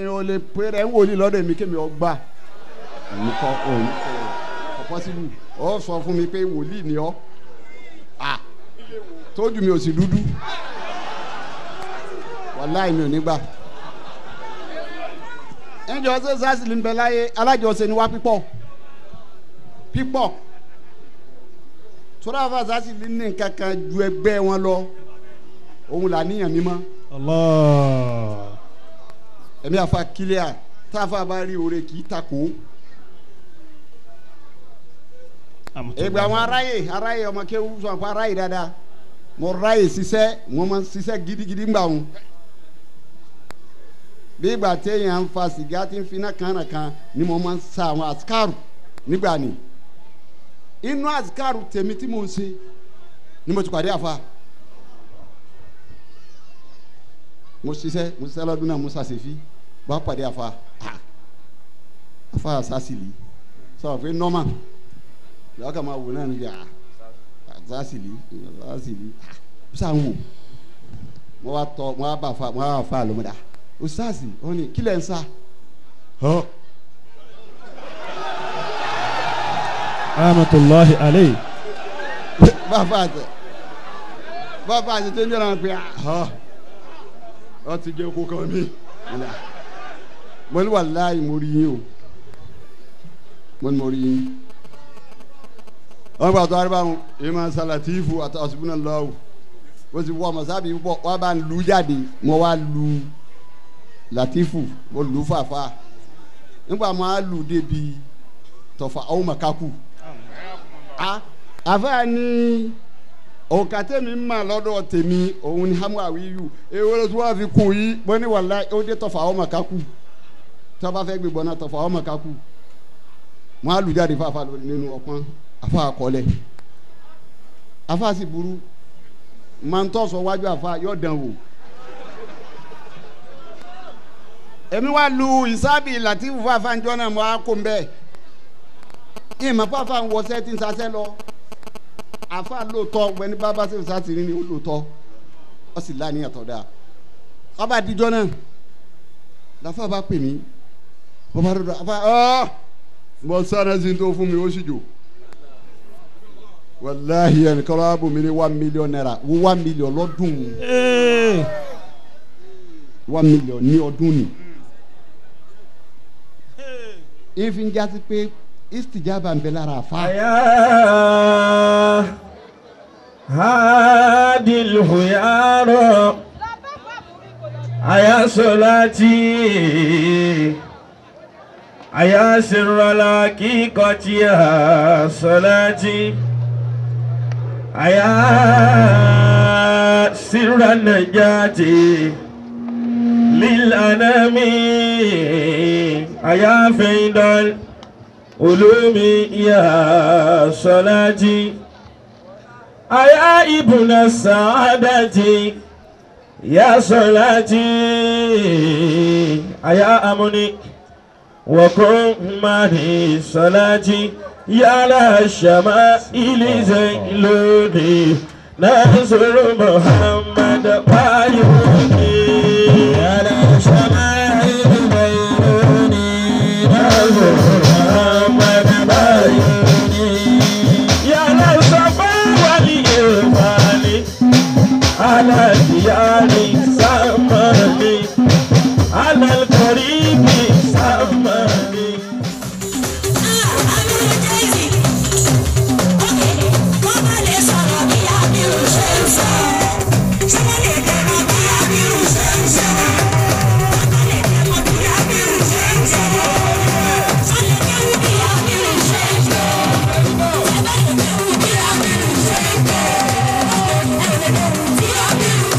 o lè péré wòlíì lọ́dọ̀ mi kémi ọgbà nìkan òun possible ó sọ fún mi pé wòlíì ni ọ́ tójú mi ò sì dúdú wàláì mi ò ní gbà. ẹnjọ ṣe sásìlì ń bẹ láyé alájọṣe ni wá pípọ̀ tóra fà sásìlì ní nǹkan kan ju ẹgbẹ́ wọn lọ òun là níyàn mímọ́. Allah. ẹ̀mí àfa kílíà táfà bá rí oore kì í takò. ìgbà àwọn aráyè ọmọ kéwù sọ àpò aráyè dáadáa mo ráyè ṣiṣẹ́ mo máa ń ṣiṣẹ́ gidigidi ńgbà wọn. bí ìgbà téèyàn ń fa sìgá tí ń finá kan ni mo máa ń sa àwọn àsìkárù nígbà ni inú àsìkárù tèmi tí mo ń ṣe ni mo ti pàdé àfa. mo ṣiṣẹ́ lọ́dún náà mo ṣàṣefí bá pàdé àfa àṣàṣìlì sọ pé nọ́mà lọ́kà máa wò náà níbi àṣàṣìlì sàn wò mo wá bá fa àlọ́mọdà o ṣáàṣì wọn ni kílẹ̀ ń sá. Rahmatullahi alayhi. bàbá àti tó ń jẹ́ náà pé ọ ti jẹ́ kó kan mi. mo ní wàláhì mo rí yín o mo ní mo rí yín. wọ́n gbà tó arábà wọn èyí máa ń sa Latifu àti Hasbunallahu o sì wọ ọmọsábì púpọ̀ wọ́n bá ń lu jáde mo wá lu Latifu mo lu fàfà nígbà mo á lu débi tọ̀fà ọ̀hún màkàkù. àfáà ní òkà tèmi mà lọ́dọ̀ tèmi òun ni hamu awiyu ewúrẹ́ tí wọ́n fi kún yìí bọ́ ní wàlá ó dé tọ̀fà ọmọ kakú tí wọ́n bá fẹ́ gbégbọ́ náà tọ̀fà ọmọ kakú wọ́n á lù jáde fáfá nínú ọpọ́n afa àkọlẹ̀ afa sì burú máa ń tọ́sọ wájú afa yóò dán wò èmi wá lu ìsábì Latifu fáfá ń jọ́ náà mo á kó ń bẹ́ẹ̀ ìmọ̀ fáfá ń wọṣẹ́ tí ń sasẹ́ lọ afa lóòótọ́ gbẹni bàbá sèwé sátìrín ni ó lóòótọ́ ọ sì láàánú àtọ̀ dáa ọba àdìjọ náà làfà bá pè mí ọba rẹ afa mọ sáré sí tó fún mi ó sì jò wàláhi ẹnìkan lọ́wọ́ bò mí ní $1 million naira wo $1 million lọ́dún $1 million ní ọdún ni ìfi ń jásí pé istijaba ń bẹ lára àfa. Hadil huyaro aya solati aya sirrala kikoti ya solati aya sirra najati lil anami aya faidal ulumi ya solati aya ibuna saadati ya solati aya amuni wa kumani solati ya la shama ili zailuni nasru muhammad bayuni ya la shama ili zailuni nasru muhammad bayuni ya la safa على دياري سماني على القريب سماني Yeah.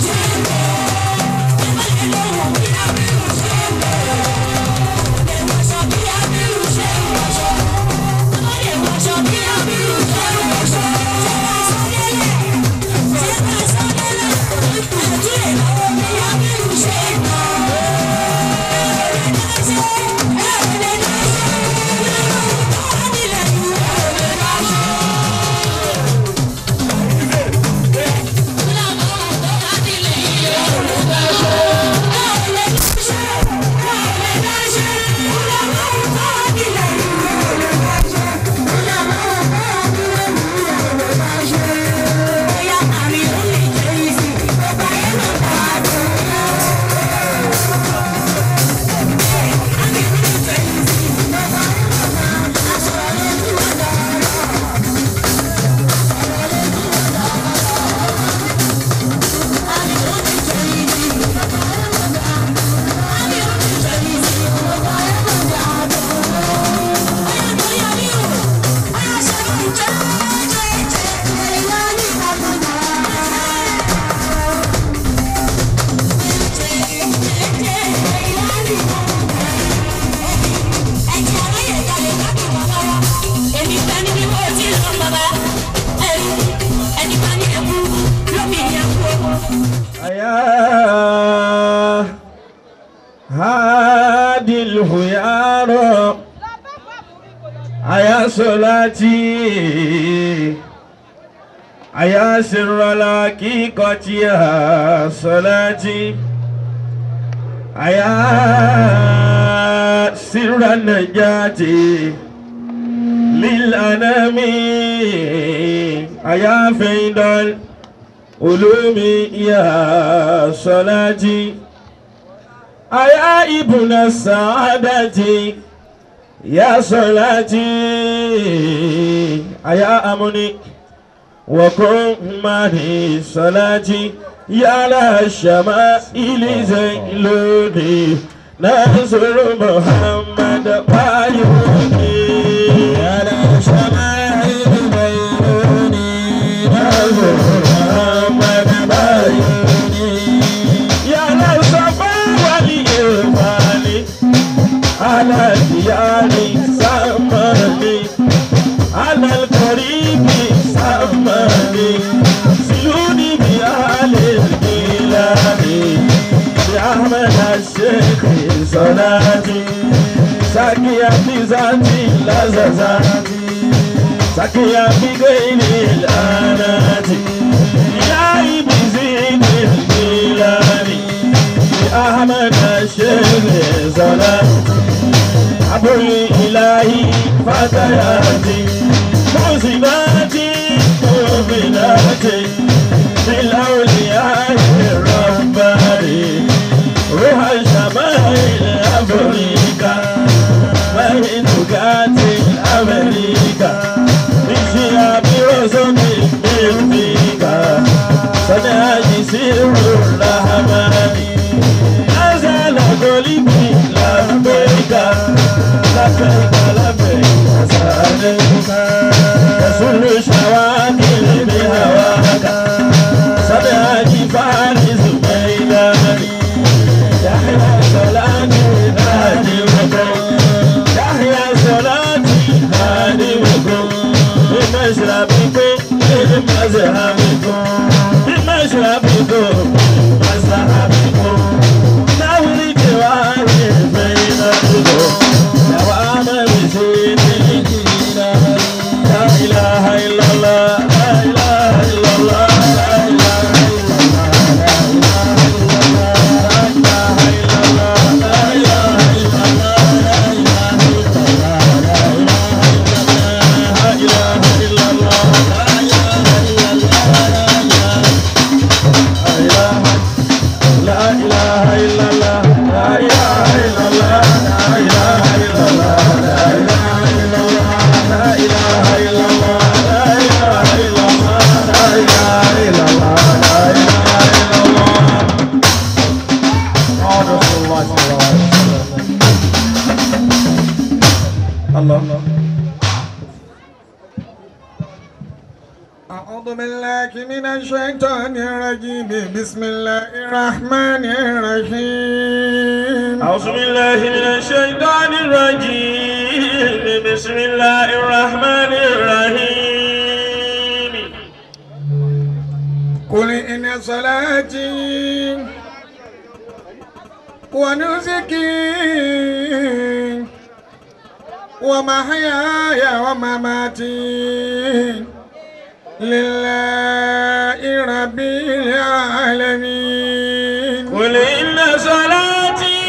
يا هادي الخيار يا صلاتي يا سر الحقيقة يا صلاتي يا سر النجاة للأنام يا فيض العلوم يا صلاتي يا ابن السعادة يا صلاتي يا أمني وكن معي صلاتي يا لا الشمائل زيلوني ناصر محمد وعيوني يا لا الشمائل زيلوني ناصر محمد وعيوني يا لا الصفا واليماني على دياري سماني على القريب سماني سلوني بأهل الجيلاني بأحمد الشيخ صلاتي ساكيا بذاتي لززاتي ساكيا بغير الآنات يا بزين الجيلاني بأحمد الشيخ صلاتي أبو الإلهي فتياتي موسماتي مؤمناتي بالأولياء الرباني روح الشمائل أفريقيا وإن تقاتل أمريكا بشياب رسول أمريكا سنأتي سر الرحمن أزال قلبي لبيك لبيك لبيك سألك تسل شواكل بهواك صداقي فارس ميداني يحيى صلاتي هادي وكم يحيى صلاتي هادي وكم بمشربكم بمذهبكم بمشربكم بمذهبكم نوري جواري بينكم دوام بسيدي لا إله إلا الله لا إله إلا الله لا إله إلا الله لا إله إلا الله لا إله إلا الله لا إله إلا الله لا إله إلا الله لا إله إلا الله لا إله إلا الله لا إله إلا الله لا إله إلا الله لا إله إلا الله لا إله إلا الله لا إله إلا الله لا إله إلا الله محمد رسول الله صلى الله عليه وسلم الله أعوذ بالله من الشيطان الرجيم بسم الله الرحمن الرحيم أعوذ بالله من الشيطان الرجيم بسم الله الرحمن الرحيم قل إن صلاتي ونسكي ومحياي ومماتي لله رب العالمين قل إن صلاتي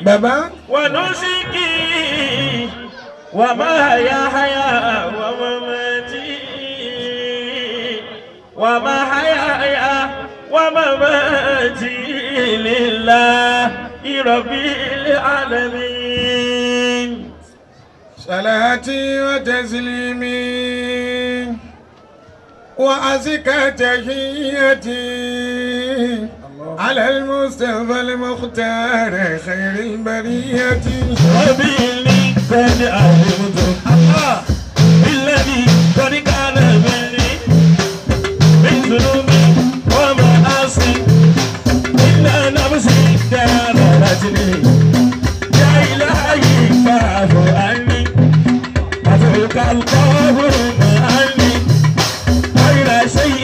بابا ونسكي ومحياي ومماتي ومحياي ومماتي لله رب العالمين صلاتي وتسليمي وأزكى تحيتي على المصطفى المختار خير البرية وباللي قد علمت الله بالذي قد كان مني من ذنوبي ومعاصي إلا نفسي كانتني يا إلهي فاعف عني أفوق القبر عني غير شيء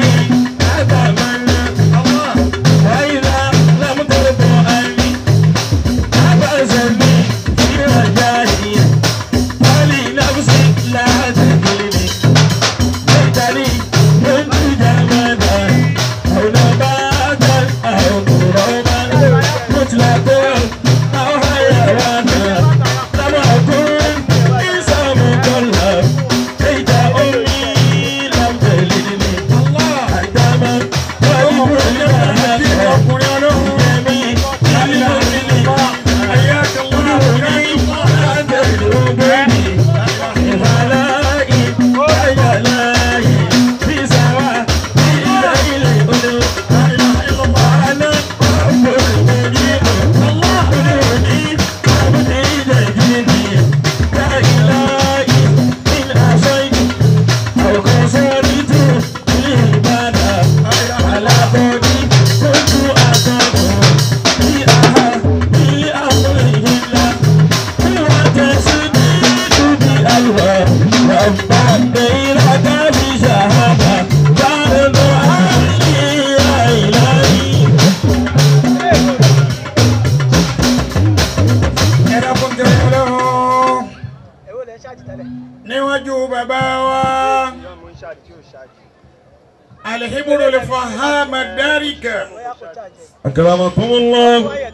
الحبر الفهام الدارك أكرمكم الله.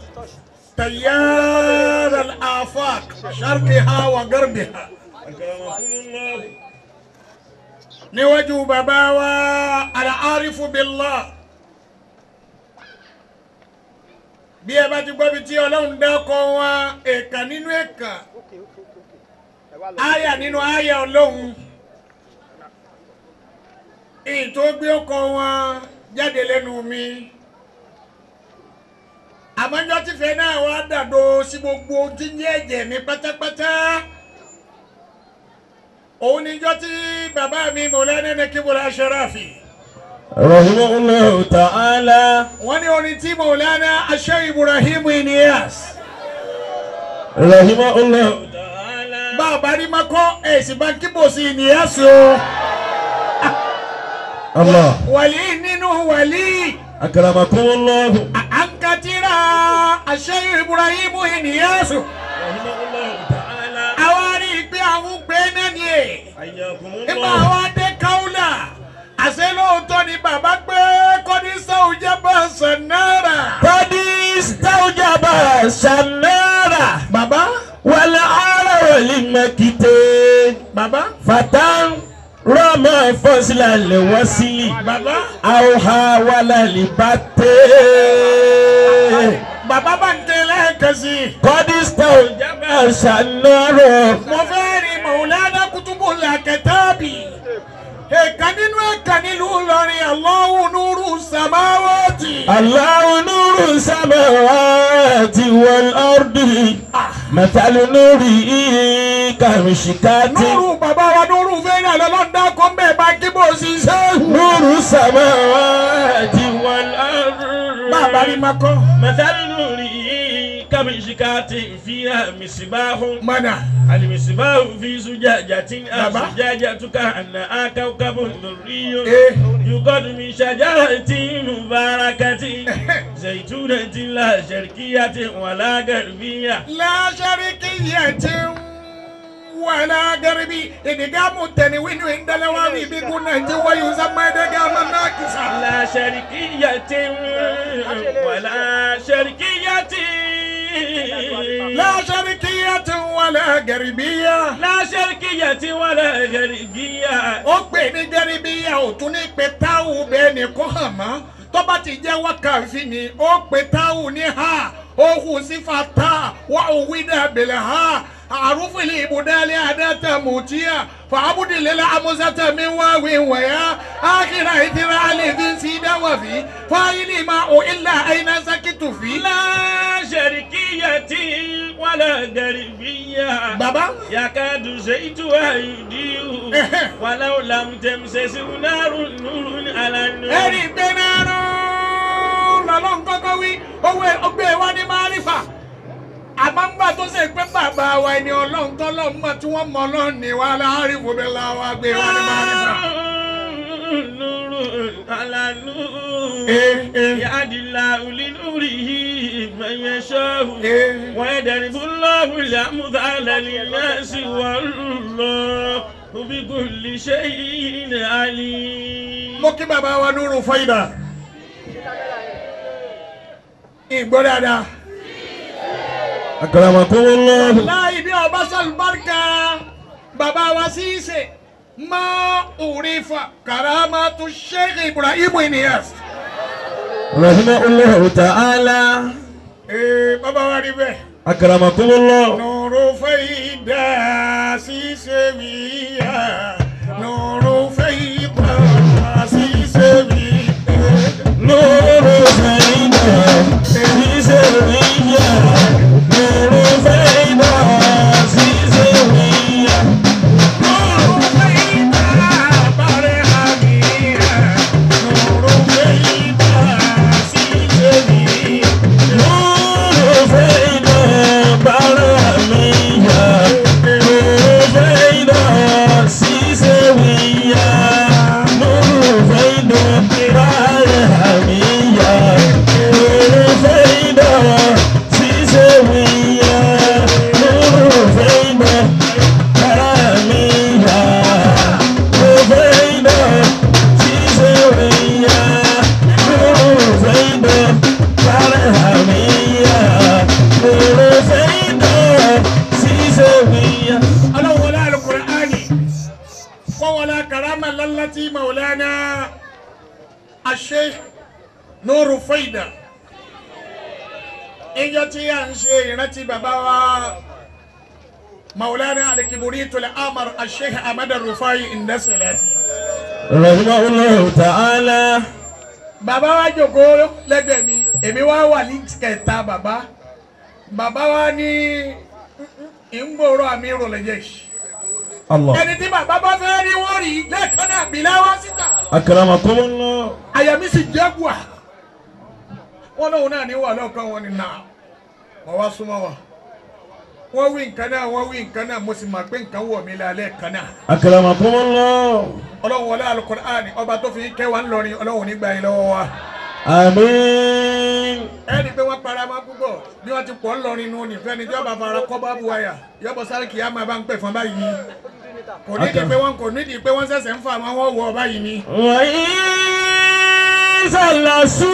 تيار الآفاق شرقها وغربها أكرمكم الله. نوجه باباوا العارف بالله. bí ẹ bá ti gbọ́ bí tí ọlọ́run dákọ̀ wọn ẹ̀ka nínú ẹ̀ka àyà nínú àyà ọlọ́run èyí tó gbé ọkọ̀ wọn jáde lẹ́nu mi àmọ́jọ́ tífẹ́ náà wá dàdó sí gbogbo tí ń yé ẹ̀jẹ̀ mi pátápátá òun níjọ́ tí bàbá mi Mọ̀lánà Nakibul Ashrafi رحمه الله تعالى. wọ́n ní orin tí Mọ̀lánà Sheikh Ibrahim Inyas رحمه الله تعالى. bàbá rí makọ́ èsì bá kíbò sí Inyas o الله. wàlí nínú wàlí أكرمكم الله. àǹkàtìrà Sheikh Ibrahim Inyas رحمه الله تعالى. àwọn rí i pé àwọn gbé náà ni ẹ̀ حياكم ìgbà الله. àwọn adé káwùlà àṣẹ lóòótọ́ ni bàbá pé kọ́ni sàwùjábà sànára. قد استوجب الشنارة bàbá والعار للمكت bàbá فتى رمى فصل الوصل bàbá أو حاول لبت bàbá bá ń tẹ́lẹ̀ kẹ́sì. قد استوجب الشنارة. mo fẹ́ rí Mọ̀lánà Kutubul Aktabi ẹ̀ka nínú ẹ̀ka nílùú Ìlọrin Allahu nuru samawati. الله نور السماوات والأرض مثل نوره كمشكاة. nuru bàbá wa nuru fẹ́ràn lọ́lọ́dá kọ́ mbẹ́ bá kíbò ṣiṣẹ́. نور السماوات والأرض bàbá rí makọ́. مثل نوره كمشكاة فيها مصباح. mọ̀nà المصباح في زجاجة بابا. الزجاجة كأنها كوكب دري إيه. يوقد من شجرة مباركة زيتونة لا شرقية ولا غربية. لا شرقية ولا غربي إدغام التنوين عند الواوي بغنة ويسمى إدغام ناقصا. لا شرقية ولا شرقية. لا شرقية ولا غربية. لا شرقية ولا غربية. ó pè ní gẹ́rìbíyà ò tún ní pé táwù bẹ́ẹ̀ nìkan hàn mọ́ tó bá ti jẹ́ wákàfí ni ó pè táwù ní ha ó hù sí fata wà ó wí dàbẹ̀lẹ̀ ha àrùfìlì ìbùdálẹ̀ àdáta mùtíà fàábùdìlẹ̀ àmúṣàtà mi wá wíwẹ̀yà ákìrà ìtìrà àlè fi sí dáwà fi fáyìlì máa ò ilà àyìnà sákìtù fi. لا شرقية ولا غربية. bàbá يكاد زيتها يضيء ولو لم تمسسه نار نور على النور. ẹ̀rí gbẹ́nàrú lọ́lọ́n kọ́kọ́ wí owó ọgbẹ́ wa ní márífà àmọ́ngbà tó ṣe pé bàbá wa ẹni ọlọ́run tọ́lọ́run mọ̀ tí wọ́n mọ ọlọ́run ní wa láàárín fòbẹ́lá wa gbé wa ní márífà. نور على نور إيه. يهدي الله لنوره من يشاء إيه. ويضرب الله الأمثال للناس والله بكل شيء عليم. mo kí bàbá wa Nuru Faida ìgbọ́ dáadáa. أكرمكم الله. láì bí ọba sàlùbáríkà bàbá wa Ṣíṣe máa òrìfà karamatu Sheikh Ibrahim Inyas. رحمه الله تعالى. bàbá wa rí bẹ́ẹ̀. أكرمكم الله. Nuru Faida Ṣíṣe wíyà Nuru Faida Ṣíṣe wíyà. نور فايدة في سرية. نور فايدة في سرية. Nuru Faida barhamiyya Nuru Faida Ṣíṣe wíyà. نور فايدة برامية. نور فايدة مولانا الشيخ نور فايدة إجتي أنشي نتي بابا مولانا الكبريت الأمر الشيخ أحمد الرفاعي النسلاتي رحمه الله تعالى. bàbá wa jókòó lẹ́gbẹ̀ẹ́ mi èmi wá wà ní kẹta bàbá wa ní ìgboro àmì ìrọ̀lẹ́ yẹ Allah. ẹni tí bàbá bá fẹ́ rí wọ́n rí lẹ́ẹ̀kan náà bìlá wá síta Akramakumullah. àyà mi sì jẹ́ gbà wọ́n lóun náà ní wà lọ́kàn wọn ni náà wọ́n wá súnmọ́ wa wọ́n wí nǹkan náà mo sì mọ̀ pé nǹkan wọ̀ mí lálẹ́ kan náà. Akramakumullah. ọlọ́run wọlé alukur'ani ọba tó fi kẹ́ wa ńlọrin ọlọ́run nígbà yìí lọ́wọ́ wa. Àmín. ẹni pé wọ́n para máa púpọ̀ bí wọ́n ti pọ̀ ńlọrin nù nífẹ̀ẹ́ ni tí ọba fara kọ́ bá bu àyà yọ̀bọ̀ sáré kìí àmọ́ bá ń pè fún báyìí ni kò nídìí pé wọ́n ṣẹ̀ṣẹ̀ ń fa àwọn wọ̀ báyìí ni. Wàyí sàlàsù.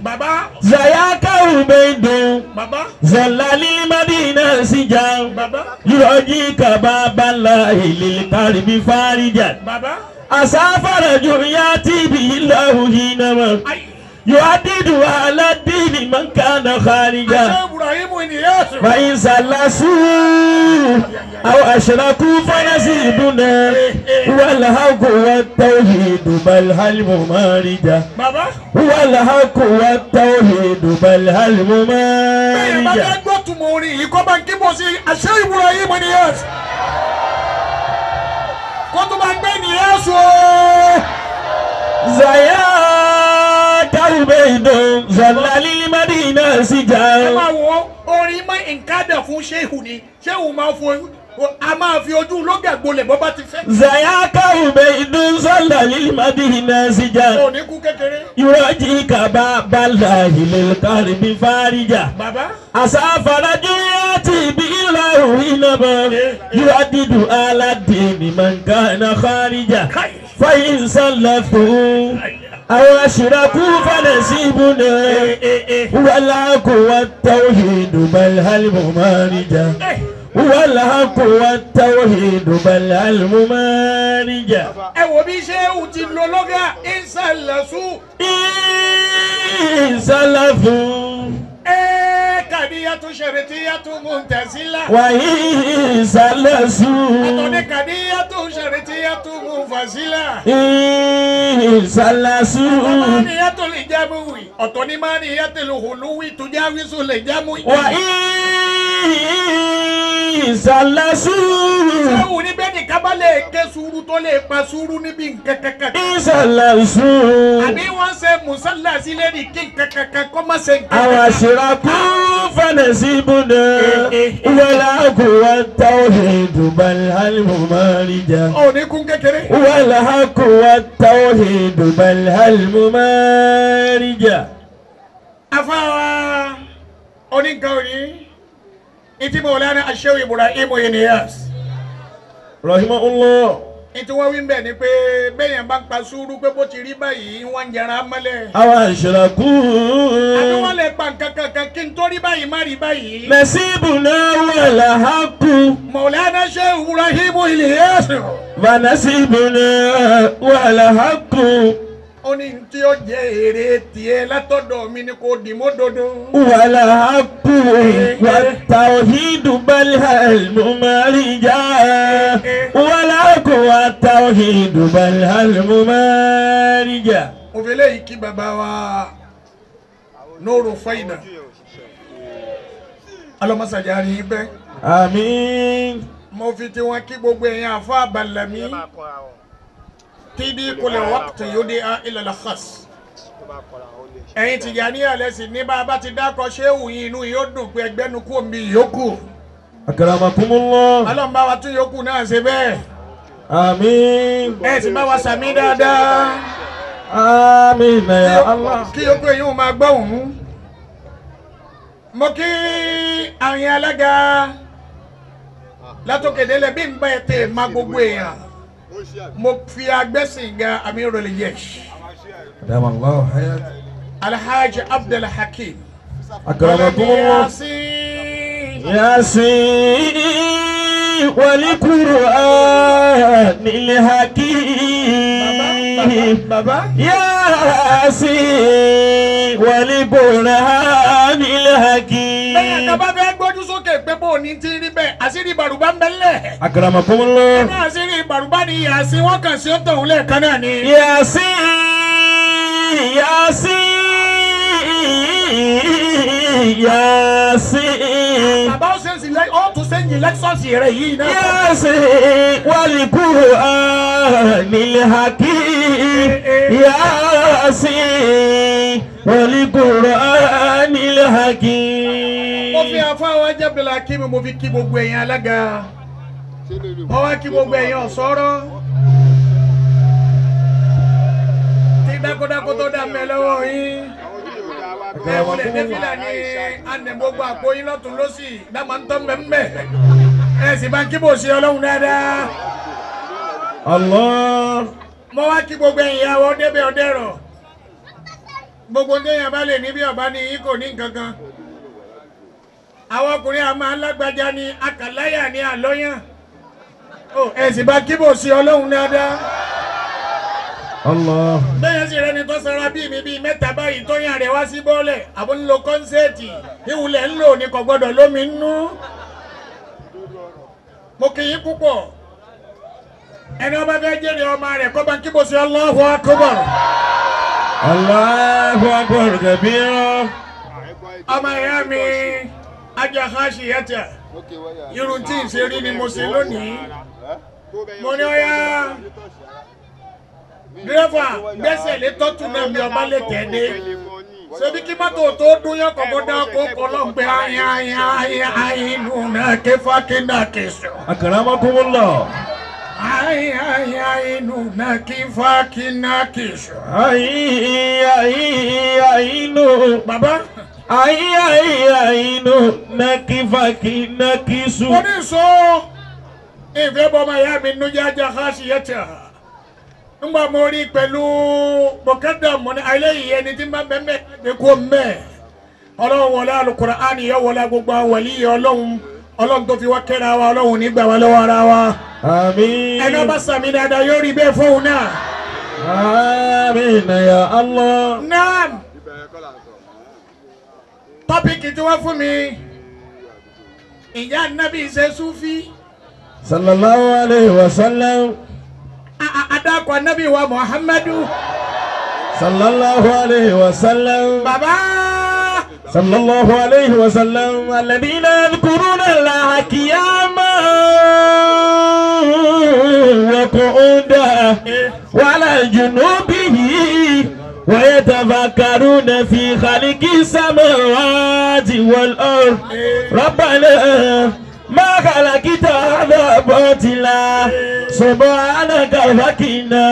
bàbá Zayaka ubeidun. bàbá Zalali Madina Sija. bàbá Yuroji kababala ilil karibi farija. bàbá Asafara juriyati bilahu hinama. ayi Yuadidu ala dini man kana kharija. àṣẹ Ibrahimu ènìyàn sùn. فإن سلسوا أو أشركوا فنصيبنا هو الحق والتوحيد بل هل ممارجة bàbá هو الحق والتوحيد بل هل bẹ́ẹ̀ bá ممارجة. fẹ́ gbọ́ tùmọ̀ orin yìí kọ́ bá ń kí bọ̀ sí àṣẹ Ibrahimu ènìyàn sùn. kó tó bá gbé ènìyàn sùn. زياك عبيد صلى للمدينة ẹ سجا. máa wọ orin mọ nǹkan dà fún ṣéhù ni ṣéhù máa fọ a máa fi ojú lóge àgbolẹ̀ bọ́ bá ti fẹ́. زياك عبيد صلى للمدينة سجا. òní kú kékeré. يراجيك باب الله للقلب فارجا. bàbá أسافر جياتي بإله إنما يردد على الدين من كان خارجا. فإن سلفوا أو أشركوا فنصيبنا هو الحق والتوحيد بل هل ممارجا. هو الحق والتوحيد بل هل ممارجا. ẹ wo bí ṣéhù ti lo lọ́gà ìsàlẹ̀sù. إن سلفوا kàdíyàtú ṣèrètíyàtú muntazila. وإن سلسوا ọ̀tọ̀ ní kàdíyàtú ṣèrètíyàtú munfasila. إن سلسوا mániyàtú lè jámùwì ọ̀tọ̀ ní mániyàtú lè hùlùwì tùjáwísù lè jámùwì. وإن سلسوا ṣéhù ní bẹ́ẹ̀ ni kábà lè ké sùúrù tó lè pa sùúrù níbi nǹkan kankan. إن سلسوا àbí wọ́n ṣe musalla sílẹ̀ ní kí nǹkan kankan kọ́ má ṣe nǹkan أو kankan. أشركوا فنصيبنا والحق والتوحيد بل هل ممارجا. òní kún kékeré. والحق والتوحيد بل هل ممارجا. afáwa oníkan òní ìtí Mawlana Sheikh Ibrahim Inyas رحمه الله. ìtí wọ́n wí ń bẹ̀ ni pé bẹ́yẹn bá ń pa sùúrù pé bó ti rí báyìí wọ́n ń jẹran amálẹ̀. أو أشركوا àbí wọ́n lè pa nǹkan kankan kí n tó rí báyìí má rí báyìí. نصيبنا والحق Mawlana Sheikh Ibrahim Inyas ونصيبنا والحق ó ní tí ó jẹ́ èrè tiẹ̀ látọ̀dọ̀ mi ni kò dì mọ́ dodo. والحق والتوحيد بل هل ممارجا. والحق والتوحيد بل هل ممارجا. òfin lẹ́yìn kí bàbá wa Nuru Faida alọ́mọsàjà rí i bẹ́ẹ̀. آمين. mo fi tiwọn kí gbogbo èèyàn àfọ àbàlámí tíbi kulẹ̀ wákìtì yóò dé ilẹ̀ lọ́kàs. ẹ̀yin Tìjàníyà lẹ́sìn ní bá a bá ti dákọ̀ ṣéwù yín inú yóò dùn pé ẹgbẹ́nu kú omi yòókù. أكرمكم الله. Ọlọ́run bá wa tún yòókù náà ṣe bẹ́ẹ̀. آمين. ẹ sì bá wa sàmí dáadáa. آمين يا الله. kí yòókù èyí ò máa gbọ́ òun. mo kí àwọn alága látòkèdélẹ̀ bí n bá ẹ tẹ̀ ma gbogbo èèyàn. mo fi agbẹ́sìn ga Amirul Jaysh أدام الله حياتك. Alhaji Abdul Hakim أكرمكم الله. ياسين والقرآن الحكيم bàbá. Yasin wal-Qur'an al-Hakim. bẹ́ẹ̀ ni bàbá fẹ́ gbójú sókè pé bó ní ti rí bẹ́ẹ̀ àṣírí bàrùbá ń bẹ́lẹ̀. Akramakumullah. ẹni àṣírí bàrùbá ni Yasin wọ́n kàn sí ó tọ̀hún lẹ́ẹ̀kan náà ni. Yasin Yasin. bàbá ó ṣe ń sin ó tún ṣe ń yin lẹ́sọ̀ọ̀sì rẹ̀ yìí náà. Yasin wal-Qur'an al-Hakim. Yasin wal-Qur'an al-Hakim. mo fi àfáwọn Abdul Hakim mo fi kí gbogbo ẹ̀yin alága mo wá kí gbogbo ẹ̀yin ọ̀sọ́rọ́ tí dákúdákú tó dá mẹ́ lọ́wọ́ yín ẹ wọlé dẹ́fílà ní àná gbogbo àpò yín lọ́tún lọ́sì dáàmà ń tọ́ mbẹ́mbẹ́ ẹ sì bá ń kí bò ṣe ọlọ́run dáadáa. Allah. mo wá kí gbogbo ẹ̀yin ìyàwó débẹ̀ ọ̀dẹ́rọ̀ gbogbo déyàn bá lè ní bí ọba ní yín kò ní nǹkan kan àwọn ọkùnrin àmọ́ alágbájá ní akàláyà ní àlọ́yàn ẹ sì bá kí bò ṣe ọlọ́run dáadáa. Allah. bẹ́ẹ̀ sì rẹni tó sara bíi mi bíi mẹ́ta báyìí tó yàn rẹ̀ wá sí bọ́ọ̀lẹ̀ àbọ̀ ńlò kọ́nsẹ́ẹ̀tì ìwúlẹ̀ ńlò ní kò gbọ́dọ̀ lómi nú. mo kì í púpọ̀ ẹni ọba fẹ́ jẹ́rìí ọmọ rẹ̀ kọ́ bá ń kíbo sí Allahu Akbar. Allahu Akbar kabira. ọmọ ìyá mi ajá haṣi yẹtẹ irun tí ì ṣe rí ni mo ṣe lónìí mo ní ọyá dírẹ́fà gbẹ́sẹ̀ lé tọ́tù náà mi ọba lè tẹ̀lé ṣebí kí mọ́tò tó dún yọ kọ̀kọ́ dá ọkọ̀ ọlọ́gbẹ́ ayin nù náà ké fákínà kẹsàn. Akramakumullah. ayin nù náà ké fákínà kẹsàn. Ayinu. bàbá. Ayinu nakisu. mo ní sọ ìfẹ́ bọ́ ọmọ ìyá mi nú jájá káṣí yẹtẹ̀ ngba mo rí pẹ̀lú bọ̀kẹ́dà mọ́ ní eléyìí ẹni tí ń bá mẹ́mẹ́ gbé kó mẹ́ ọlọ́run wọlé Al-Qur'ani yọ wọlé gbogbo wàlí ọlọ́run tó fi wá kẹ́ra wa ọlọ́run nígbà wá lọ́wọ́ ara wa. Àmín. ẹni ọba sàmì dáadáa yóò rí bẹ́ẹ̀ fóun náà. Àmín ya Allah. naam tọ́pìkì tí wọ́n fún mi ìyá nábì ṣe súfì. Sallallahu alayhi wa sallam. adakọ̀ nábì wa Muhammadu. Sallallahu alayhi wa sallam. bàbá. Sallallahu alayhi wa sallam. Alladhina yadhkuruna Allaha qiyaman wa qu'udan wa ala junubihim wa yatafakkaruna fi khalqis samawati wal ard. Rabbana ma khalaqta hadha batila subhanaka fakina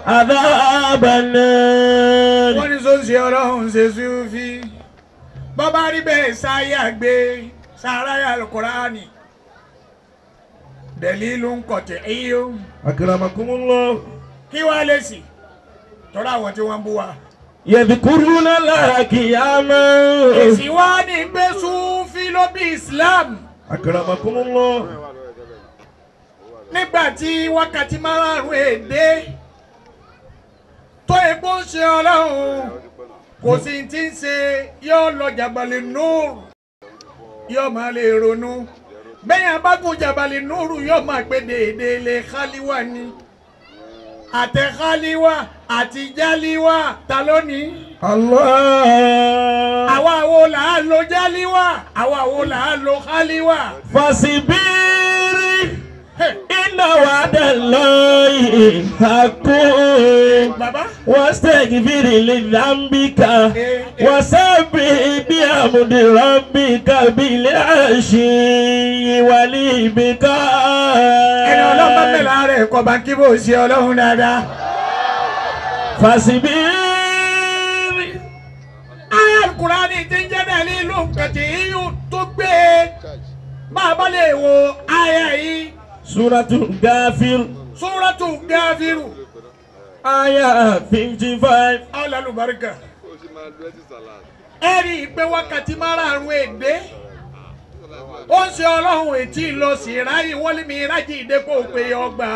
adhaban nar. wọ́n ní sọ ń ṣe ọlọ́run ṣe súfì bọ́bá rí bẹ́ẹ̀ sáyà gbé sáráyà Al-Qur'ani dalilu kọ̀tẹ̀ iyo. Akramakumullah. kí wàá lè sì tọ́ra àwọn tí wọ́n bú wa. Yadhkuruna Allaha qiyaman. èsì wá ní gbé súfì ló bí Islam. Akramakumullah. nígbà tí wákàtí márùn-ún èdè tó epo ń ṣe ọlọ́run kò sí ti ń ṣe yóò lọ Jabali Nur yóò máa lè ronú bẹ́ẹ̀ abágun Jabali Nur yóò máa pé déédéé lè khaliwa ni àtẹ khaliwa àti jaliwa ta lónìí. Allah. àwa wo là á lo jaliwa àwa wo là á lo khaliwa. Fasibiri. Inna wa'dallahi haqqun. bàbá. Wastaghfir li dhanbika wasabbih bihamdi rabbika bil ashi wal ibkar. ẹni ọlọ́mọ mẹ́la rẹ̀ kọ́ bá kí bó ṣe ọlọ́run dáadáa. Fasibiri. ayé Al-Qur'ani ti ń jẹ́ dalilu kàtí iyú tó gbé bá a bá lè wo ayé yìí. Suratu Ghafir. Suratu Ghafiru. Aya 55. Ọlọ́lùbáríkà. ẹ rí i pé wákàtí márààrún èdè ó ń ṣe ọlọ́run ètí lọ sí ráyè wọlé mi rájì ìdẹ́pọ̀ pé ọgbà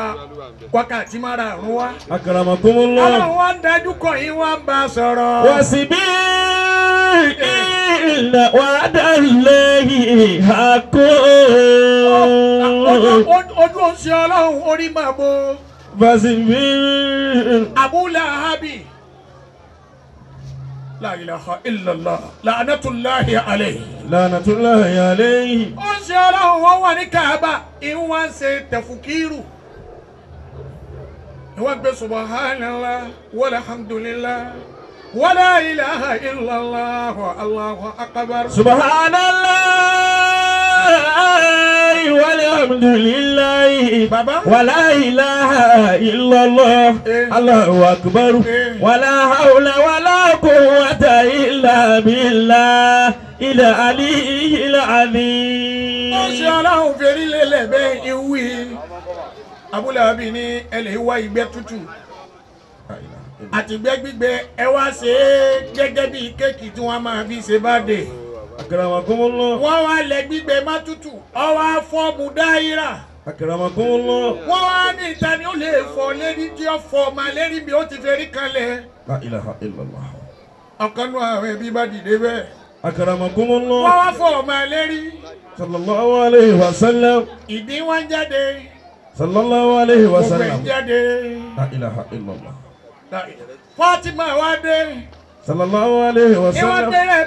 wákàtí márùn-ún wá. Akramakumullah. ọlọ́run wá ń dájú kọ̀ yín wá ń bá a sọ̀rọ̀. Wasbir inna wa'dallahi haqqun. ojú ó ń ṣe ọlọ́run orí máa bo. Wasbir. Abu Lahabi. La ilaha illallah la'natullahi alayhi. Lanatullahi alayhi. ó ń ṣe ọlọ́run wọ́n wà ní Kaaba ìwọ́n ń ṣe tẹ̀fùkírù ìwọ́n gbé subhanallah walhamdulillah wala ilaha illallah Allahu akbar. Subhanallah walhamdulillah Baba. wala ilaha illallah Allahu akbar wala hawla wala quwwata illa billah ila aliyyil azim. ó ṣe ọlọ́run fèrè lélẹ̀ bẹ́ẹ̀ ìwí Abu Lahabi ní ẹlẹ́ ìwá ìgbẹ́ tútù àtìgbẹ́ gbígbẹ ẹ wá ṣe é gẹ́gẹ́ bí kéèkì tí wọ́n máa fi ṣe bá dé. Akramakumullah. wọ́n wá lẹ gbígbẹ má tútù ọ wá fọ́ọ̀mù dáírà. Akramakumullah. wọ́n wá ní ìta ni ó lè fọ lérí tí ó fọ ọmọ lérí bí ó ti fẹ́rí kanlẹ̀. La ilaha illallah. ọ̀kan nù àwọn ẹbí bá dìde bẹ́ẹ̀. Akramakumullah. wọ́n wá fọ ọmọ lérí. Sallallahu alayhi wa sallam. ìdí wọn jáde. Sallallahu alayhi wa gbogbo ẹ̀ sallam. jáde. La ilaha illallah. Fatima wá dé. Sallallahu alayhi wa ìwọ́n sallam. dé rẹ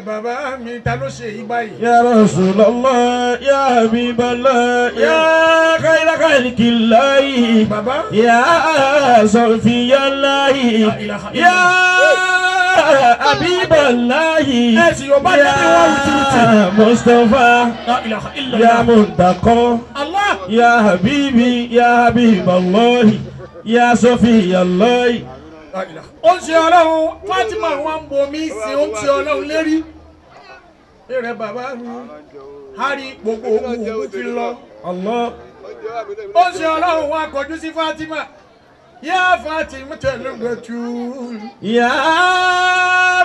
bàbá mi ta ló ṣe yí báyìí. Ya Rasulallah, ya Habiballah, ya khayra khalqillahi, bàbá. ya Safiyallahi, ya Habiballahi, ẹ̀sìn yóò bá débi wọ́n wùtúwùtù. ya Mustafa, La ilaha ya illallah. Muntaqa, Allah. ya Habibi, ya Habiballahi, ya Safiyallahi. ó ń ṣe ọlọ́run Fatima wọn ń bomi sí ó ń ṣe ọlọ́run lérí. èrè bàbá mi hari gbogbo òkú fi lọ. Allah. ó ń ṣe ọlọ́run wọn akọjú sí Fatima. yá Fatima tẹ̀lé gbẹ̀tù. Ya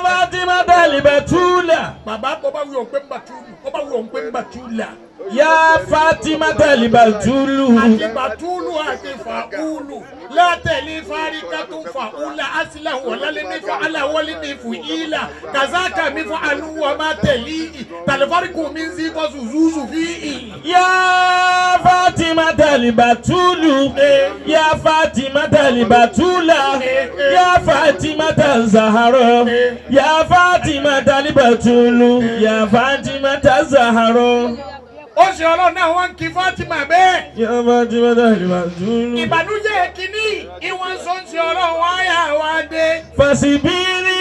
Fatima Batula. bàbá kó bá wí òun pé ń bàtúlù kó bá wí òun pé ń bàtúlà. Ya Fatima Batulu. àti bàtúlù àti fàúlù látẹ̀lé fáríkàtú fàúlà àsìlà wọ̀lálẹ́ ní fún aláwọ̀lẹ́ ní fún ìlà kàzákà mi fún alúwọ̀ má tẹ̀lé ì tàlẹ́fáríkù mi ń sí kọ́sù zúzù fi ì. Ya Fatima Batulu. Ya Fatima Batula. Ya Fatima Zahara. Ya Fatima Batulu. Ya Fatima Zahara. ó ṣe ọlọ́run náà wọ́n ń kí Fatima bẹ́ẹ̀. Ya Fatima Batulu. ìbànújẹ́ kínní ìwọ̀n sọ ń ṣe ọlọ́run àyà wa dé. Fasibiri.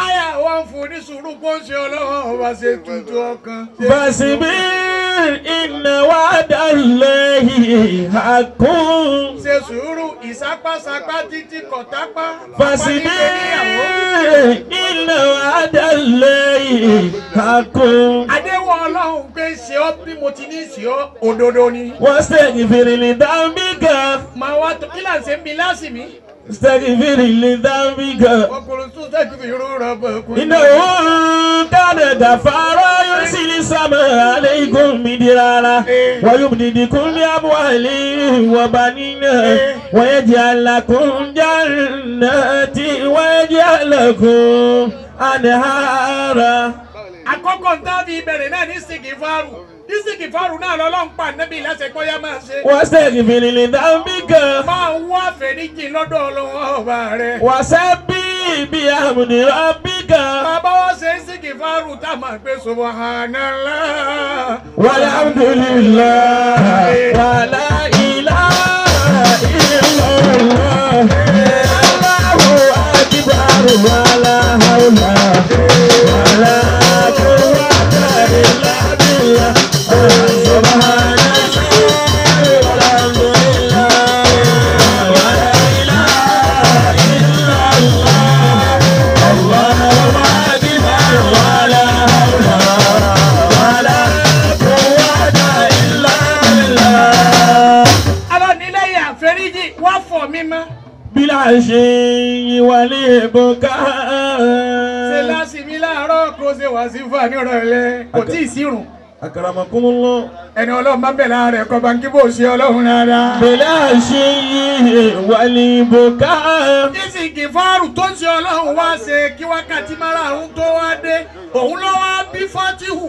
àyà wa ń fún ní sùúrù kó ń ṣe ọlọ́run ọba ṣe tutù ọkàn. Fasibir inna wa'dallahi haqqun. ṣe sùúrù ìsápásapá títí kọ̀tápá. Fasibir inna wa'dallahi haqqun. àdéhùn ọlọ́run pé ṣe ọ́ bí mo ti ní ṣe ọ́ òdodo ni. Wastaghfir li dhanbika. màá wá tó kí là ń ṣe ń bi láàsì mi. Astaghfir li dhanbika. ọkùnrin tó sẹ́kì fi rúra bẹ̀kún. Innahu kana ghafara yursilis samaa alaykum midrara wa yumdidukum bi amwalin wa banina wa yaj'al lakum jannatin wa yaj'al lakum anhara. àkọ́kọ́ ń tábí ìbẹ̀rẹ̀ náà ní sìkìfàrù náà lọ́lọ́run pa nẹ́bí lẹ́sẹ̀ kọ́ yá máa ṣe. Wastaghfir li dhanbika. máa ń wá àfẹ̀ríjì lọ́dọ̀ ọlọ́run ọba rẹ̀. Wasabbih bihamdi rabbika. bàbá wa ṣe sìkìfàrù tá a máa gbé subhanallah. Walhamdulillah wa la ilaha illallah. Allahu akbar wa la hawla wa la quwwata illa billah. Subhanallah walhamdulillah wa la ilaha illallah. Allahu akbar wa la hawla wa la quwwata illa billah. alọ́nilẹ́yìn àfẹ́ríjì wá fọ̀ mímọ́. Bila ṣe wálé bọ́ká. ṣe lásìmí láàárọ̀ kó ṣe wá sí fún àníọ̀rọ̀ rẹ̀ kò tí ì sírun. أكرمكم الله ẹni ọlọ́run bá bẹ̀ lára rẹ̀ kọ́ bá ń kí bó ṣe ọlọ́run dáadáa. بالعشي والبكاء. ìsìnkì fáàrù tó ń ṣe ọlọ́run wá ṣe kí wákàtí márààrún tó wá dé òun ló wá bí fatihu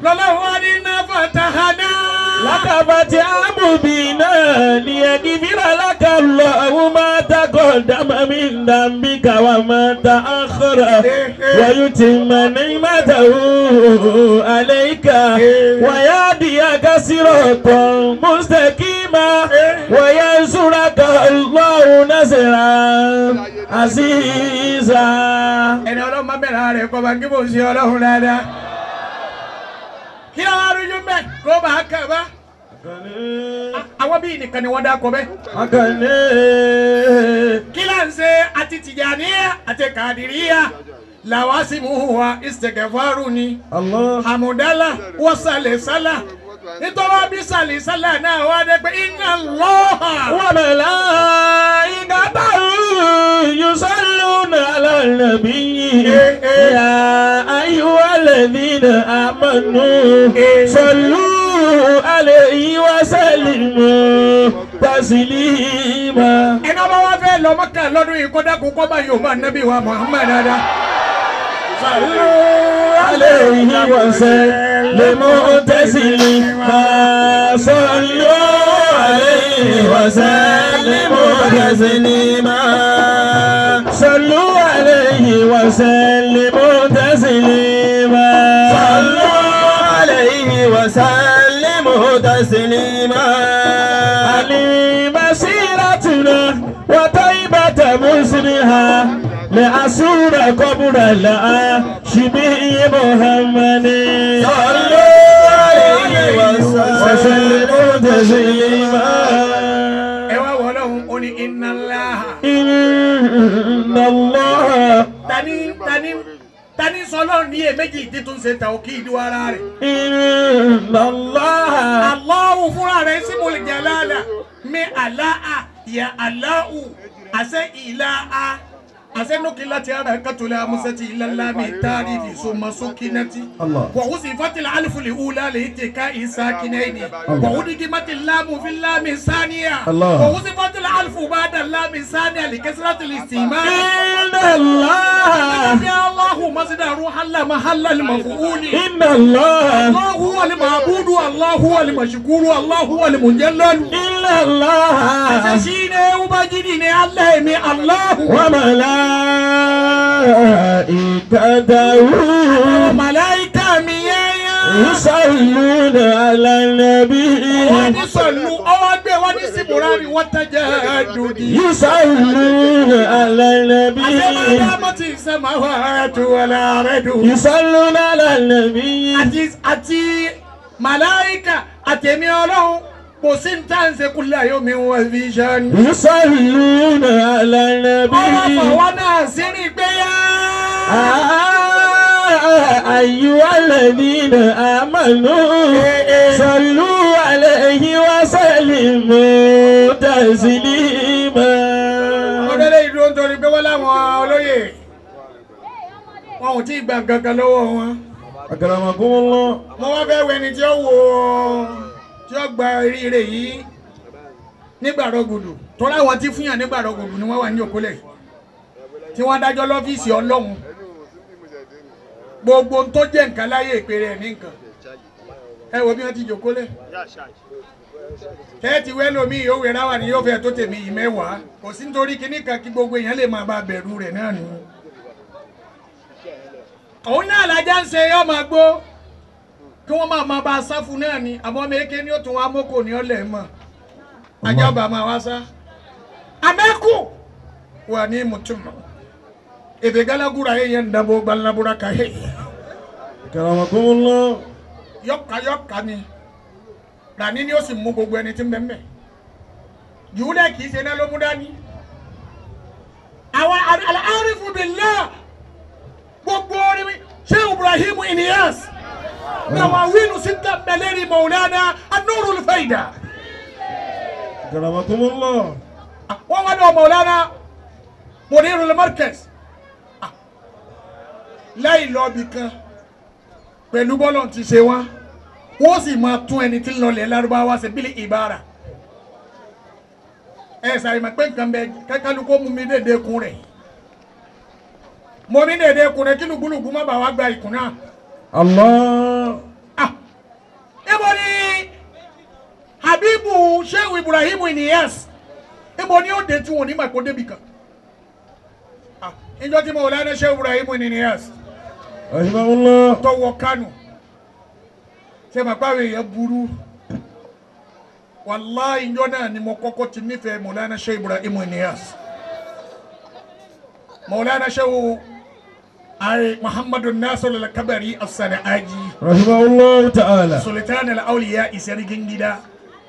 lọ́lọ́run wá ní fatahana. لك فتح مبينا ليغفر لك الله ما تقدم من ذنبك وما تأخر ويتم نعمته عليك ويهديك صراطا مستقيما وينصرك الله نصرا عزيزا. ẹni ọlọ́run má bẹ̀rẹ̀ rẹ̀ kọ́ bá kí bó ṣe ọlọ́run dáadáa. kí ló wá rújú mẹ́ kó bá kà bá. àwọn bíi nìkan ni wọ́n dá kọ bẹ́ẹ̀. kí là ń ṣe àti tìjàníyà àti kàdìríyà làwásìmù wa istighfaru ni. hamudala wa sàlẹ̀sálà nítorí bí sàlẹ̀sálà náà wá dé pé inna Allaha wa malaikatahu yusalluna ala nabiyyi ya ayyuhalladhina amanu sallu alayhi wa sallimu taslima. ẹni ọba wa fẹ́ lọ Mọ́kà lọ́dún yìí kó dákun kó bá Yorùbá Nábì wa Muhammad dada. sallu alayhi wa sallimu taslima. sallu alayhi wa sallimu taslima. sallu alayhi wa sallimu taslima. sallu alayhi wa sallimu taslima. مسيرتنا وطيبة مسرها لأسور قبر شبيه محمد صلوا عليه وسلموا تسليما. إن الله tani sọlọ ní èméjì títún ṣe tawkidu ara rẹ̀. Inna Allah. Allahu fúnra rẹ̀ ismul jalala mi alaa ya alau ase ilaa ase nukilati harakatula musati ilalla mi tarifi summa sukinati wa usifatil alfu li ula li ittikai sakinaini wa udigimati lamu fil lami saniya wa usifatil alfu ba'da lami saniya li kasratil istima. Inna Allah. ya Allahu masdaru halla mahalla al maf'uli. Inna Allah. Allahu huwa al ma'budu Allahu huwa al mashkuru Allahu huwa al mujallal. Inna Allah. Asashine ubajidi ne Allah mi Allahu wa malaikatahu. Malaika mi yaya yusalluna ala nabi. Wani sallu awagbe wani siburari watajadudi. Yusalluna ala nabi. Asemati samawati wal ardu. Yusalluna ala nabi. Àti malaika àtẹ̀mí Ọlọ́run kò sí ní tàǹsẹ̀ kúlẹ̀ ayọ̀ mi wọ́n fi ṣe ni. Yusalluna ala nabi. ọ̀rọ̀ fọwọ́ náà sí ní gbéyà. ayyuhalladhina amanu sallu alayhi wa sallimu taslima. ọ̀rẹ́lẹ̀ ìlú ń torí pé wọ́n láwọn olóyè wọn ò tí ì gbà gangan lọ́wọ́ wọn. Akramakumullah. mo wá fẹ́ wẹni tí ó wo tí ó gba eré yìí nígbàrọ̀gùdù tọ́lá àwọn tí fúnyàn nígbàrọ̀gùdù ni wọ́n wà ní òkúlẹ̀ tí wọ́n dájọ́ lọ́fíìsì Ọlọ́run gbogbo tó jẹ́ nǹkan láyé ìpèrè ẹ̀ ní nǹkan ẹ wo bí wọ́n ti jòkólẹ̀ kẹ́ẹ̀tì wẹ́lómi yóò wẹ̀rẹ̀ wà ní yóò fẹ́ tó tèmi yìí mẹ́wàá kò sí nítorí kíní kan kí gbogbo èèyàn lè máa bá bẹ̀rù rẹ̀ náà nù. òun náà lajá ń ṣe yọ́ máa gbó kí wọ́n máa bá a sáfù náà ni àmọ́ méke ni ó tún wá mọ́kò ní ọ̀lẹ̀ mọ́ ajá ọba máa wá sá. amẹ́kù wà ní mùtúmọ̀ èdè gálágúra yẹn ń dàbò gbalabura káyé. Akramakumullah. yọkà ni rani ni ó sì mú gbogbo ẹni tí ń bẹ ń bẹ jùlẹ kì í ṣe náà ló mú dání. àwọn al-arifu billah gbogbo orí mi ṣé Ibrahim Inyas nawawinu sita beleri Maulana an-Nurul Faida. Akramakumullah. wọ́n wá ní Maulana Mudirul Markaz láì lọ́ọ̀bì kan pẹ̀lú bọ́lọ̀ ti ṣe wọ́n wọ́n sì máa tún ẹni tí ń lọlẹ̀ lárúbáwá ṣe bílí ìbára ẹ ṣàyẹ̀mọ̀ pé nǹkan bẹ kálukó mú mi dédé kun rẹ̀ mo mi dédé kun rẹ̀ kí lùgbùlùgbù má bàa wá gba ìkùn náà. Allah. Ibo ni Habibu Shehu Ibrahim Inyas ibo ni ó dé tí wọn ní màkó débi kan ìjọ tí mo lẹ́nu Shehu Ibrahim Inyas rahimahullah. tọwọ́ Kánò ṣe máa pàwé yẹn burú wàláhì ìjọ náà ni mo kọ́kọ́ ti nífẹ̀ẹ́ Mawlana Shehu Ibrahim Inyas Mawlana Shehu Muhammadu Nasir al-Kabari as-Sana'aji rahimahullah ta'ala. Sultan al-Awliya isarigin gida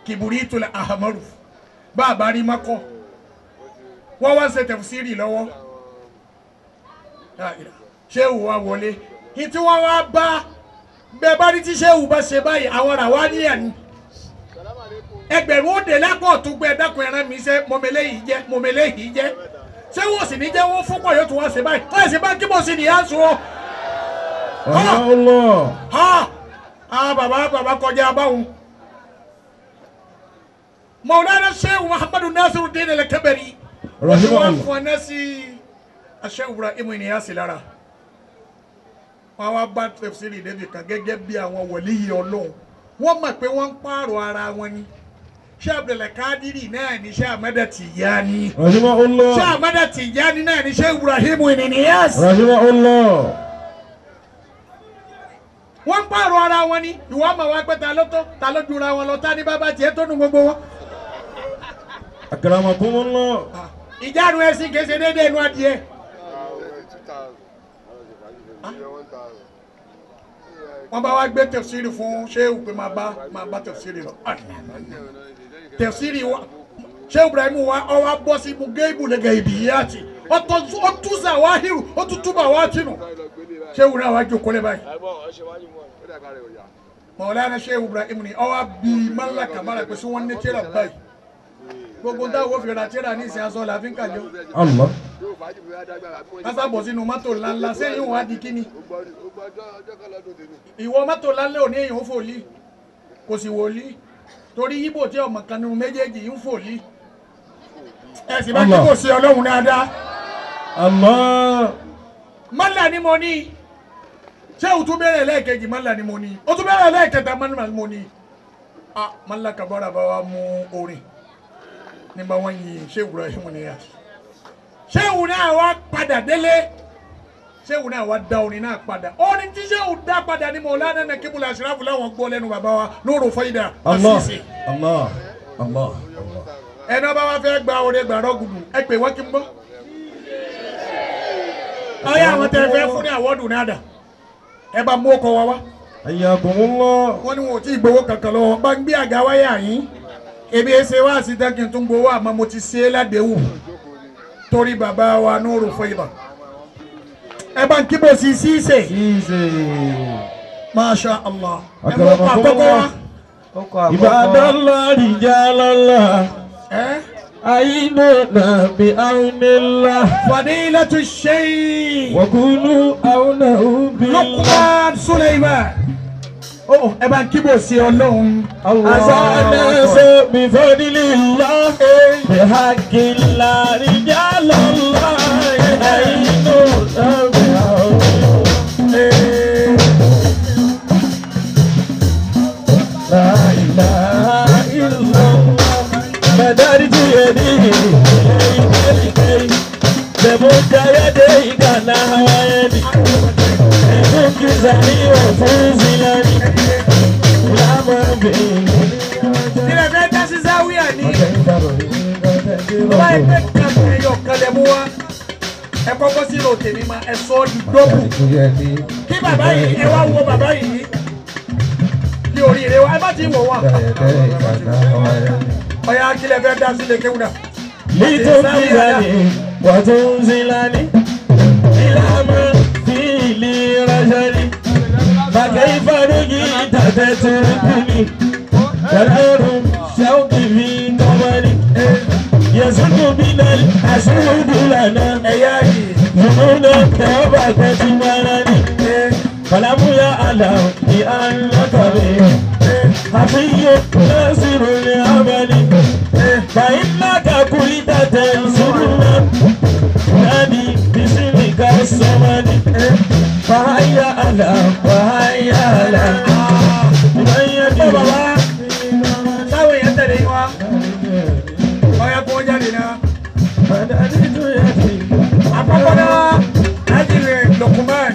Kiburitu al-Ahmaru bàbá rí makọ wọ́n wá ṣe tafsiri lọ́wọ́ Shehu wa wọlé ìtí wọ́n wá bá bẹ́ẹ̀ bá rí tí Shehu bá ṣe báyìí àwọn ará wa níyà ni ẹgbẹ̀rún òde lápò tó gbẹ dákun ẹran mi ṣe mọ̀mẹ́lẹ́ yìí jẹ́ ṣé wọ́n sì ní jẹ́ wọ́n fún pọ̀ yóò tún wá ṣe báyìí wọ́n sì bá kí mo sì nìyà sùn ọ́. Bàbá kọjá báwọn. Mawlana Shehu Muhammadu Nasiruddin al-Kabari wọ́n ti wá fún ọ náà sí Shehu Ibrahim Inyas lára wọ́n wá bá tafsiri débi kan gẹ́gẹ́ bí àwọn wàlíyì Ọlọ́run wọ́n mọ̀ pé wọ́n ń pààrọ̀ ara wọn ni Sheikh Abdulkadiri náà ni Sheikh Ahmada Tijani rahimahullah. Sheikh Ahmada Tijani náà ni Shehu Ibrahim Inyas rahimahullah. wọ́n ń pààrọ̀ ara wọn ni ìwọ ọmọ wa pé ta ló jura wọn lọ ta ní bàbá tiẹ̀ tó nu gbogbo wọn. akramakumullah. ìjánu ẹ̀sìn kèsè déédéé inú adìẹ. wọ́n bá wá gbé tafsiri fún Shehu pé máa bá tafsiri lọ. tafsiri wa Shehu Ibrahim wa ọ wá bọ́ sí mugeibu lẹ́gẹ̀ ibi yá ti ọ tún Zawahiru ó tún túbà wá tìǹù Shehu náà wá jókòó lé báyìí. Mawlana Shehu Ibrahim ni ọ wá bí mọ́lá kàbára pé sí wọ́n ní tíra báyìí gbogbo táwọn fi ra tíra ní ìsìn aṣọ làfin kàjọ. Allah. kásá bọ̀ sínú mọ́tò ńláńlá sẹ́yìn wá di kíni. ìwọ mọ́tò ńláńlá ò ní èyàn ń fòlí kò sì wòlí torí yíbò tí ọmọ kan nínú méjèèjì ń fòlí. ẹ sì bá kí kò sí Ọlọ́run dáadáa. Allah. mọ́là ni mo ní ṣé o tún bẹ̀rẹ̀ lẹ́ẹ̀kejì mọ́là ni mo ní o tún bẹ̀rẹ̀ lẹ́ẹ̀kẹta mọ́là ni mo ní. mọ́là kàbọ́ra bá wa mú orin nígbà wọn yin Shehu Ibrahim Inyas Shehu náà wá padà délé Shehu náà wá dá orin náà padà orin tí Shehu dá padà ní Mawlana Nakibul Ashraf láwọn gbọ́ lẹ́nu bàbá wa Nuru Faida Asisi. Allah. Allah. ẹni ọba wa fẹ́ gba orin gbàrọ́ gudu ẹ pè wọ́n kí n bọ́. ọyá àwọn tẹ fẹ́ fún ní àwọ́dù náà dà ẹ bá mú ọkọ̀ wa wá. ayyakumullah. wọ́n ní wọn ò tí ì gbowó kankan lọ́wọ́ bá ń gbé àga wáyà yín ebi ẹsẹ wá sí dákin tó ń gbowó àmọ́ mo ti ṣe é ládéhùn torí bàbá wa Nuru Faida ẹ bá ń kíbo sí ṣíṣe Masha Allah ẹ mọ ọkọ àkọ́kọ́ wa. Ibadallah rijalallah aynuna bi aunillah Fadilatu Sheikh wa kunu aunahu billah. Luqman Suleiman ẹ bá ń kíbo sí Ọlọ́run. Azanaso bi fadilillah bi haqqillah rijalallah aynuna bi la ilaha illallah madarij yadihi bemuda yadayka nahwani mukizani wa fuzilani lama ilẹ̀ fẹ́ dá sí záwíà ní báyìí pé kàtó ẹ̀yọ̀ kalẹ̀ mú wa ẹ kọ́kọ́ sí ìrò tèmi ma ẹ sọ ọ́ di dọ́bù kí bàbá yìí ẹ wá wo bàbá yìí kí oríire wa ẹ bá ti wọ̀ wá. ọ̀yà akílẹ̀ fẹ́ dá sílẹ̀ kéwùdà. litukizani wa tunzilani ilama fili rajali fakaifa rugita tatrukuni walarum shauki fi kamari yasuku minal asudu lana ẹ̀yà yìí. yununa tabakati marani falamu ya alam bi annaka bi لا وهيا لا من يدي táwọn èèyàn tẹ̀lé wa ọ̀yà kó jáde náà. مددت يدي àkọ́kọ́ náà láti rìn Luqman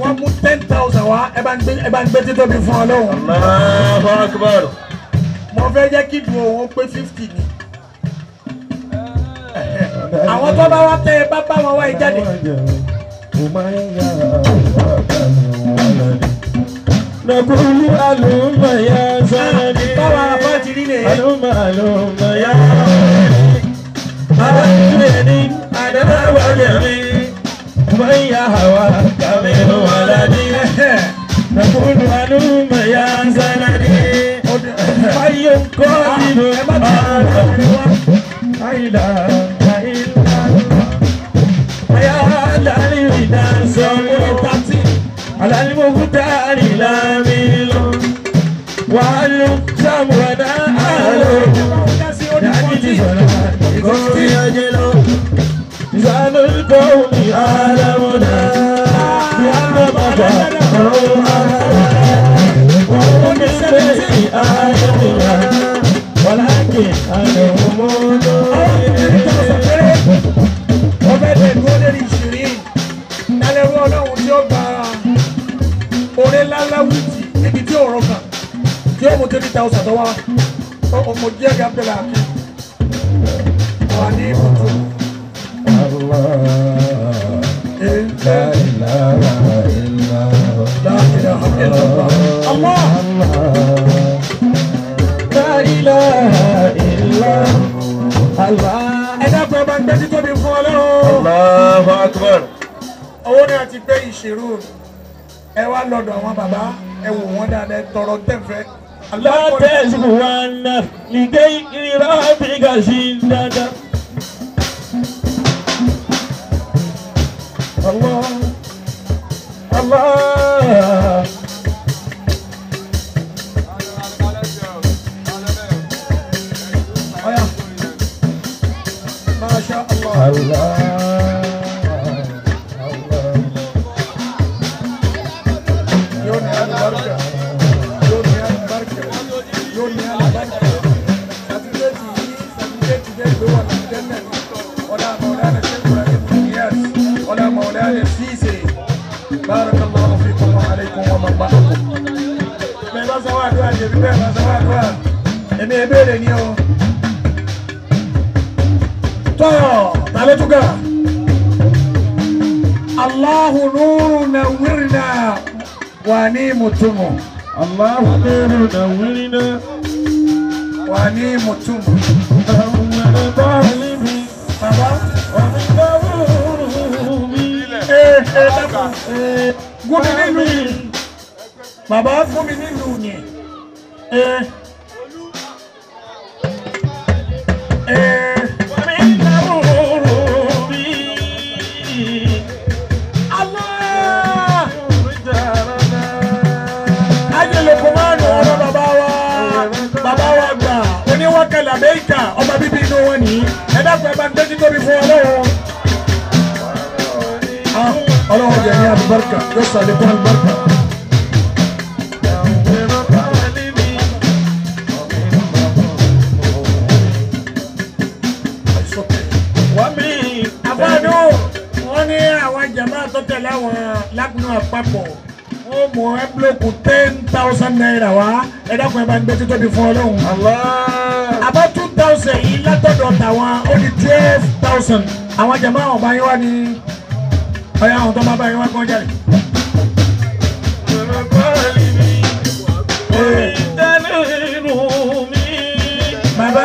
wọ́n mú 10,000 wá ẹ bá ń gbé títóbi fún Ọlọ́run. الله أكبر mo fẹ́ jẹ́ kí dùn òun pé 50 ni. àwọn tó bá wá tẹ ẹ bá wọn wá ìjáde. نقول ألوم يا سندي báwa bá ti rí lè. ألوم يا سندي أدري أنا وجهي من يهواك من ولدي نقول ألوم يا سندي حي قادر لا إله إلا الله يا دليل صوتي على المختار لا ميل والمقسم ولا أهل لسان القوم عالمنا بأن مضى ومن بين آياتنا ولكن أنهم ọbẹ̀ tẹ̀ dúró lórí ìṣirí lálẹ́rú Ọlọ́run tí ó gba orí ńláńlá wíìtì níbi tí òòrùn kan tí ó mú 30,000 tó wá ọmọ díẹ̀ gábẹ́lá wà ní ibùdó. لا إله إلا La ilaha illallah. Allah. لا إله إلا الله ẹ dákun ẹ bá ń gbé títóbi fún Ọlọ́run. الله أكبر owó náà ti gbé ìṣirò ẹ wá lọ́dọ̀ àwọn bàbá ẹ wò wọ́n dáadáa ẹ tọrọ tẹ̀fẹ́. لا تزهون لغير ربك شددا الله الله ọ̀yà Masha Allah. الله yóò ní alùbáríkà yóò ní alùbáríkà yóò ní alùbáríkà sàtúndéètì yìí sàtúndéètì dé ìgbé wà ní jẹ́nẹ̀ ọ̀là mọ̀lánà ṣẹ́kùrà ní bùnìyàs ọ̀là mọ̀lánà ṣíṣe barakallahu fikum wa alaykum wa mabarakum. bẹ́ẹ̀ bá sọ wá àdúrà jẹ̀bi bẹ́ẹ̀ bá sọ wá àdúrà èmi ẹ béèrè ni o. tọ́ tàbí túkà Allahu nuru nawwirna wà ní mutumu. الله نور نورنا wà ní mutumu. أول ظالمي bàbá ومن ظلومي dákun gún mi nílùú bàbá fún mi nílùú ni. ومن ظلومي Allah رجالنا ajẹ́lẹ̀ kò máa nù ọ̀rọ̀ bàbá wa gbà oníwákàlà mẹ́ríkà ọmọ bíbí inú wọn ní ẹ dákun ẹ bá ń tẹ́jú tóbi fún Ọlọ́run. Ọlọ́run jẹ́ ní alùbáríkà yóò sàlékún alùbáríkà. àbáàdó wọn ní àwọn jàmbá tó tẹ̀lé àwọn lágùnà àpapọ̀ wọ́n mú ẹ́bílòkù 10,000 naira wá ẹ dákun ẹ bá ń gbé títóbi fún Ọlọ́run. àbá 2,000 yìí látọ̀dọ̀ tàwọn ó di 12,000 àwọn jàmbá àwọn bá yín wá ní ọ̀yà àwọn tó bá bá yín wá kọ́ jáde. bàbá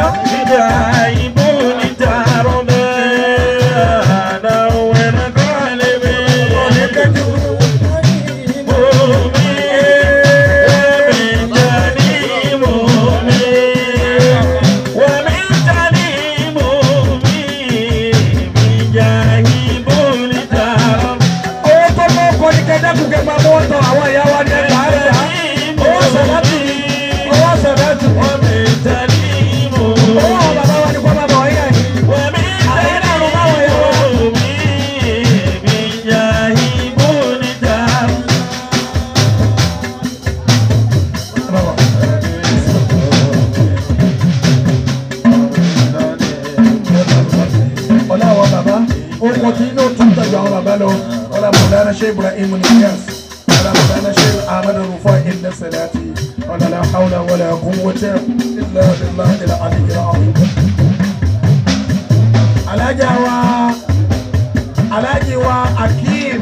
owó bàbá wa ni kọ́ bàbá Oko tí inú tún tẹ̀lé àwọn bàbá lọ. Ọlá Mọ̀lára Ṣé Ibrahim Niyas. Ọlá Mọ̀lára Ṣé Ahmadu Rufai Inna Salati. Ọlá la hawla wala quwwata illa billahi al-aliyyil azim. Alájà wa Akeem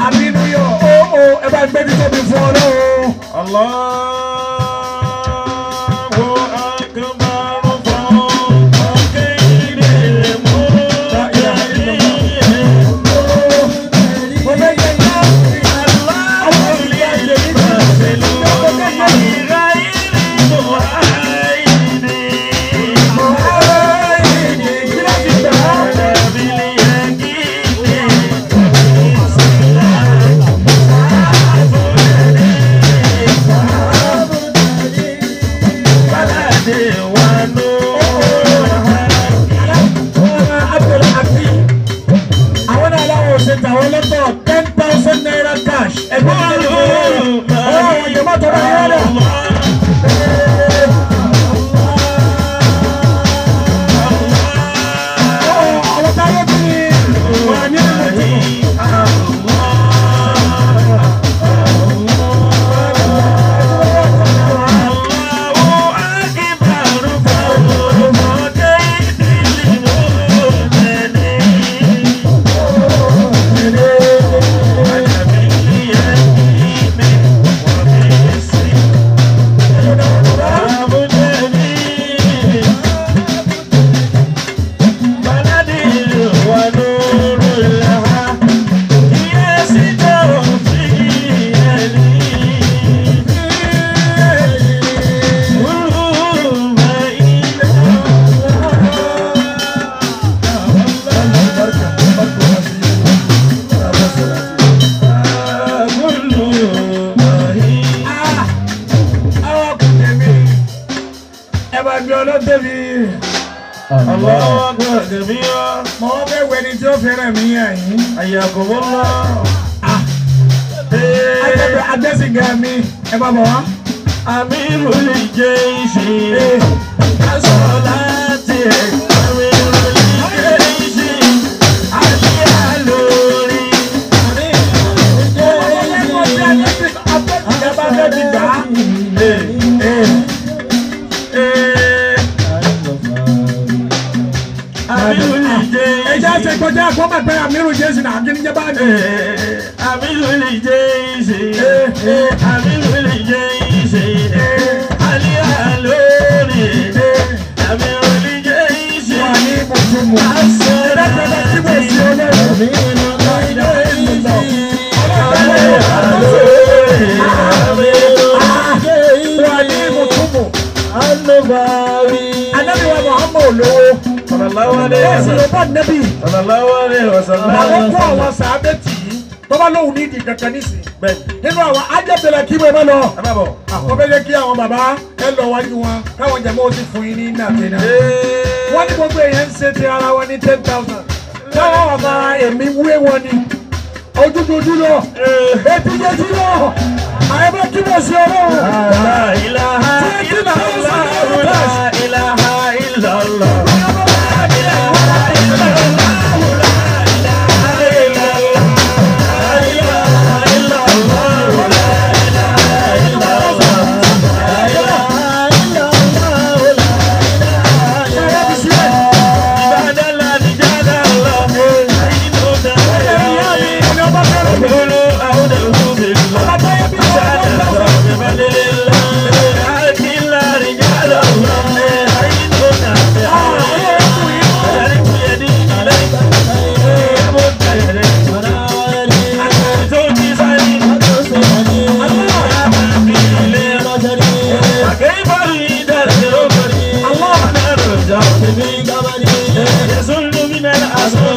Aminu yọ ẹ bá gbé títọ́ bí fún ọ lọ́wọ́. Allahu akbar fawqa kaydil mu'minin. Mo fẹ́ yẹ yá àwọn ìyá ìlérí kan pẹ̀lú ìrà ìrìnnà àìní. Kí ló ti gbà á? Àwọn lọ́tọ̀ 10,000 naira cash. Ẹgbẹ́ ìjọba ọ̀rọ̀ ìjọba tó bá yára rẹ̀. Àwọn táyé bí wà ní ìlú. Mo fẹ́ wẹni tí ó fẹ́ràn mi yàn yín. Àyàkọ̀wọ́ lọ. Adẹ́sìngà mi ẹ bá bọ̀ wá. Amiru lè jẹ́ ìṣe. Aṣọ láti ẹ̀. Amiru lè jẹ́ ìṣe. Àṣìyà lórí. Ẹ bá fẹ́ ti gbà á. Ẹja ṣe kọjá àkọ́mọ̀ pé Amiru Jésì náà kí ni jẹ́ báyìí. Amiru lè jẹ́ ìṣe. Amiru lè jẹ́ ìṣe. Àlíyá lórí. Amiru lè jẹ́ ìṣe. Wà ní mùsùlùmù. Ẹ̀rẹ́pẹ̀lẹ́ tí mo ṣe ọlọ́run. Mi ò lọ ilé ìlú. Wà ní mùsùlùmù. Ànábì wa Muhammad olówó. Sallallahu alaihi wasallam. Àwọn kó àwọn sàábẹ́ tì í tọ́ba lóhùn ní ìdí kankan nísìn. Nínú àwọn ajẹ́bẹ̀rẹ̀ kí wọ́n lọ. Wọ́n fẹ́ jẹ́ kí àwọn bàbá ẹ lọ wájú wọn káwọn jẹ̀mọ́ ó ti fún yín ní nàbẹ̀nà. Wọ́n ní gbogbo èèyàn ń ṣe ti ara wọn ní 10,000. Táwọn bàbá èmi wúwé wọn ni. Ojúdojú lọ. Etí jẹ́jú lọ. Àyẹ̀bẹ̀ kí wọ́n ṣe ọlọ́run. La ilaha illallah. La ilaha illallah. يزل من الأسرار